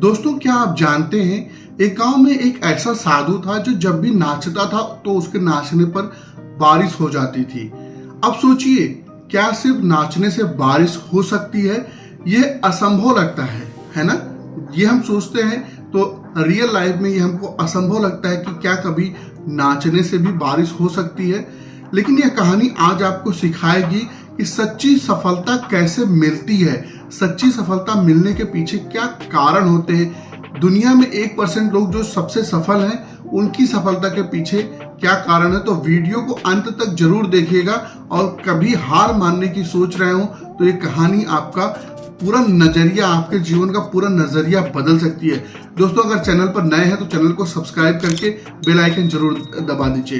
दोस्तों, क्या आप जानते हैं एक गांव में एक ऐसा साधु था जो जब भी नाचता था तो उसके नाचने पर बारिश हो जाती थी। अब सोचिए, क्या सिर्फ नाचने से बारिश हो सकती है? यह असंभव लगता है ना? ये हम सोचते हैं तो रियल लाइफ में ये हमको असंभव लगता है कि क्या कभी नाचने से भी बारिश हो सकती है। लेकिन यह कहानी आज आपको सिखाएगी कि सच्ची सफलता कैसे मिलती है, सच्ची सफलता मिलने के पीछे क्या कारण होते हैं। दुनिया में 1% लोग जो सबसे सफल हैं, उनकी सफलता के पीछे क्या कारण है। तो वीडियो को अंत तक जरूर देखिएगा और कभी हार मानने की सोच रहे हो तो ये कहानी आपका पूरा नजरिया, आपके जीवन का पूरा नजरिया बदल सकती है। दोस्तों, अगर चैनल पर नए हैं तो चैनल को सब्सक्राइब करके बेल आइकन जरूर दबा दीजिए।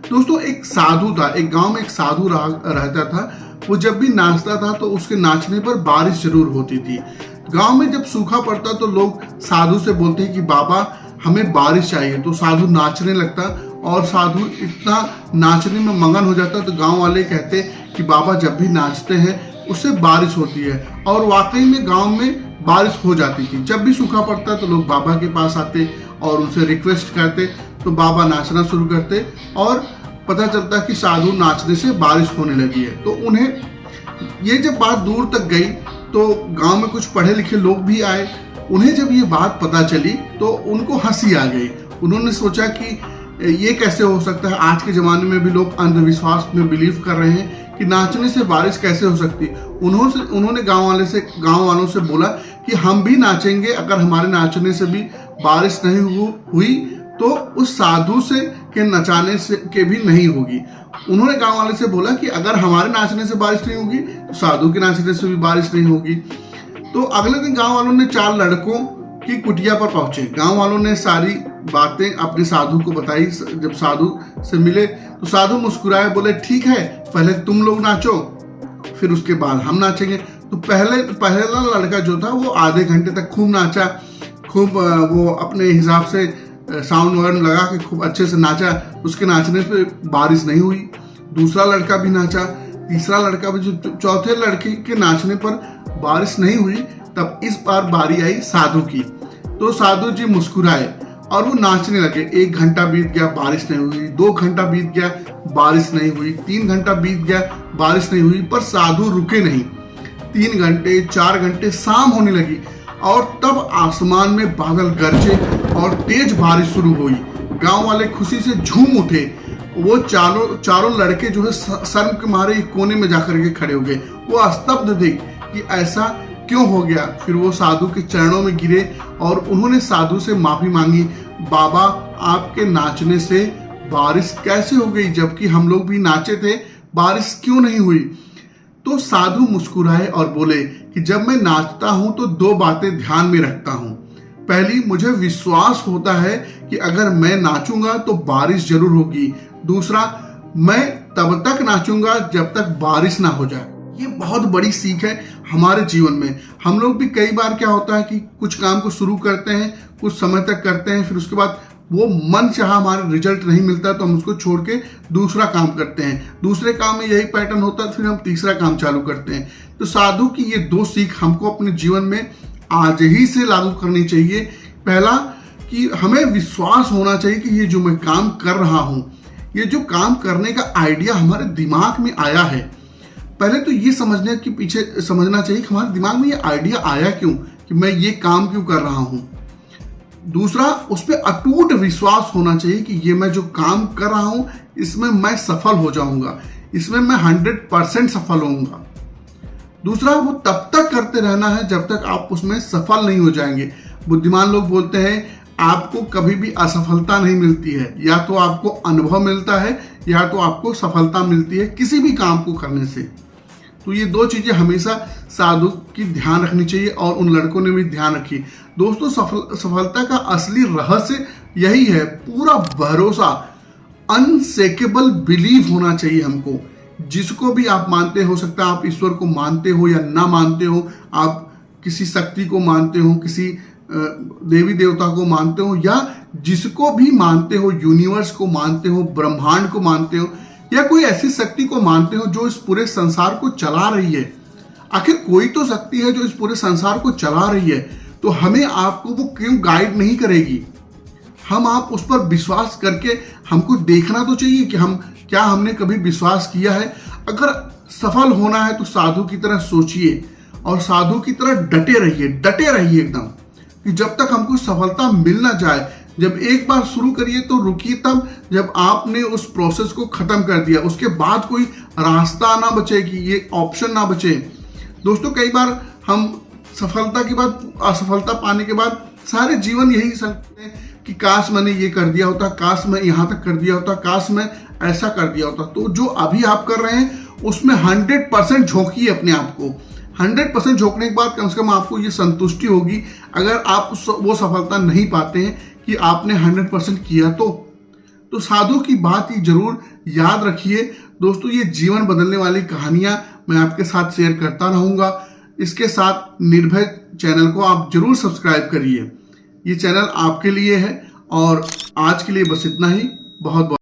दोस्तों, एक साधु था, एक गांव में एक साधु रहता था। वो जब भी नाचता था तो उसके नाचने पर बारिश जरूर होती थी। गांव में जब सूखा पड़ता तो लोग साधु से बोलते हैं कि बाबा हमें बारिश चाहिए। तो साधु नाचने लगता और साधु इतना नाचने में मगन हो जाता तो गांव वाले कहते कि बाबा जब भी नाचते हैं उससे बारिश होती है। और वाकई में गांव में बारिश हो जाती थी। जब भी सूखा पड़ता तो लोग बाबा के पास आते और उनसे रिक्वेस्ट करते तो बाबा नाचना शुरू करते और पता चलता कि साधु नाचने से बारिश होने लगी है। तो उन्हें ये जब बात दूर तक गई तो गांव में कुछ पढ़े लिखे लोग भी आए। उन्हें जब ये बात पता चली तो उनको हंसी आ गई। उन्होंने सोचा कि ये कैसे हो सकता है। आज के ज़माने में भी लोग अंधविश्वास में बिलीव कर रहे हैं कि नाचने से बारिश कैसे हो सकती। उन्होंने गांव वालों से बोला कि हम भी नाचेंगे, अगर हमारे नाचने से भी बारिश नहीं हुई तो उस साधु से के नचाने से के भी नहीं होगी। उन्होंने गांव वाले से बोला कि अगर हमारे नाचने से बारिश नहीं होगी तो साधु के नाचने से भी बारिश नहीं होगी। तो अगले दिन गांव वालों ने 4 लड़कों की कुटिया पर पहुंचे। गांव वालों ने सारी बातें अपने साधु को बताई। जब साधु से मिले तो साधु मुस्कुराए, बोले ठीक है, पहले तुम लोग नाचो, फिर उसके बाद हम नाचेंगे। तो पहला लड़का जो था वो आधे घंटे तक खूब नाचा, खूब वो अपने हिसाब से साउंड वगैरह लगा के खूब अच्छे से नाचा। उसके नाचने पे बारिश नहीं हुई। दूसरा लड़का भी नाचा, तीसरा लड़का भी। जो चौथे लड़के के नाचने पर बारिश नहीं हुई, तब इस बार बारी आई साधु की। तो साधु जी मुस्कुराए और वो नाचने लगे। 1 घंटा बीत गया, बारिश नहीं हुई। 2 घंटा बीत गया, बारिश नहीं हुई। 3 घंटा बीत गया, बारिश नहीं हुई। पर साधु रुके नहीं। 3 घंटे, 4 घंटे, शाम होने लगी और तब आसमान में बादल गरजे और तेज बारिश शुरू हुई। गांव वाले खुशी से झूम उठे। वो चारों लड़के जो है शर्म के मारे कोने में जाकर के खड़े हो गए। वो स्तब्ध थे कि ऐसा क्यों हो गया। फिर वो साधु के चरणों में गिरे और उन्होंने साधु से माफी मांगी। बाबा, आपके नाचने से बारिश कैसे हो गई? जबकि हम लोग भी नाचे थे, बारिश क्यों नहीं हुई? तो साधु मुस्कुराए और बोले कि जब मैं नाचता हूं तो 2 बातें ध्यान में रखता हूं। पहली, मुझे विश्वास होता है कि अगर मैं नाचूंगा तो बारिश जरूर होगी। दूसरा, मैं तब तक नाचूंगा जब तक बारिश ना हो जाए। ये बहुत बड़ी सीख है हमारे जीवन में। हम लोग भी कई बार क्या होता है कि कुछ काम को शुरू करते हैं, कुछ समय तक करते हैं, फिर उसके बाद वो मन चाहा हमारा रिजल्ट नहीं मिलता तो हम उसको छोड़ के दूसरा काम करते हैं। दूसरे काम में यही पैटर्न होता है, फिर हम तीसरा काम चालू करते हैं। तो साधु की ये 2 सीख हमको अपने जीवन में आज ही से लागू करनी चाहिए। पहला कि हमें विश्वास होना चाहिए कि ये जो मैं काम कर रहा हूं, ये जो काम करने का आइडिया हमारे दिमाग में आया है, पहले तो ये समझने के पीछे समझना चाहिए कि हमारे दिमाग में ये आइडिया आया क्यों, कि मैं ये काम क्यों कर रहा हूं। दूसरा, उस पर अटूट विश्वास होना चाहिए कि ये मैं जो काम कर रहा हूं इसमें मैं सफल हो जाऊंगा, इसमें मैं 100% सफल होऊंगा। दूसरा, वो तब तक करते रहना है जब तक आप उसमें सफल नहीं हो जाएंगे। बुद्धिमान लोग बोलते हैं आपको कभी भी असफलता नहीं मिलती है, या तो आपको अनुभव मिलता है या तो आपको सफलता मिलती है किसी भी काम को करने से। तो ये 2 चीजें हमेशा साधु की ध्यान रखनी चाहिए और उन लड़कों ने भी ध्यान रखी। दोस्तों, सफलता का असली रहस्य यही है, पूरा भरोसा, अनशेकेबल बिलीव होना चाहिए हमको। जिसको भी आप मानते हो सकता है आप ईश्वर को मानते हो या ना मानते हो, आप किसी शक्ति को मानते हो, किसी देवी देवता को मानते हो, या जिसको भी मानते हो, यूनिवर्स को मानते हो, ब्रह्मांड को मानते हो, या कोई ऐसी शक्ति को मानते हो जो इस पूरे संसार को चला रही है। आखिर कोई तो शक्ति है जो इस पूरे संसार को चला रही है। तो हमें आपको वो क्यों गाइड नहीं करेगी? हम आप उस पर विश्वास करके हमको देखना तो चाहिए कि हमने कभी विश्वास किया है। अगर सफल होना है तो साधु की तरह सोचिए और साधु की तरह डटे रहिए एकदम, कि जब तक हमको सफलता मिल ना जाए। जब एक बार शुरू करिए तो रुकिए तब, जब आपने उस प्रोसेस को खत्म कर दिया उसके बाद कोई रास्ता ना बचे, कि ये ऑप्शन ना बचे। दोस्तों, कई बार हम सफलता के बाद, असफलता पाने के बाद सारे जीवन यही सोचते हैं कि काश मैंने ये कर दिया होता, काश मैं यहाँ तक कर दिया होता, काश मैं ऐसा कर दिया होता। तो जो अभी आप कर रहे हैं उसमें 100% झोंकिए अपने आप को। 100% झोंकने के बाद कम से कम आपको ये संतुष्टि होगी, अगर आप वो सफलता नहीं पाते हैं कि आपने 100% किया तो साधु की बात ही जरूर याद रखिए। दोस्तों, ये जीवन बदलने वाली कहानियां मैं आपके साथ शेयर करता रहूंगा। इसके साथ निर्भय चैनल को आप जरूर सब्सक्राइब करिए। ये चैनल आपके लिए है। और आज के लिए बस इतना ही। बहुत बहुत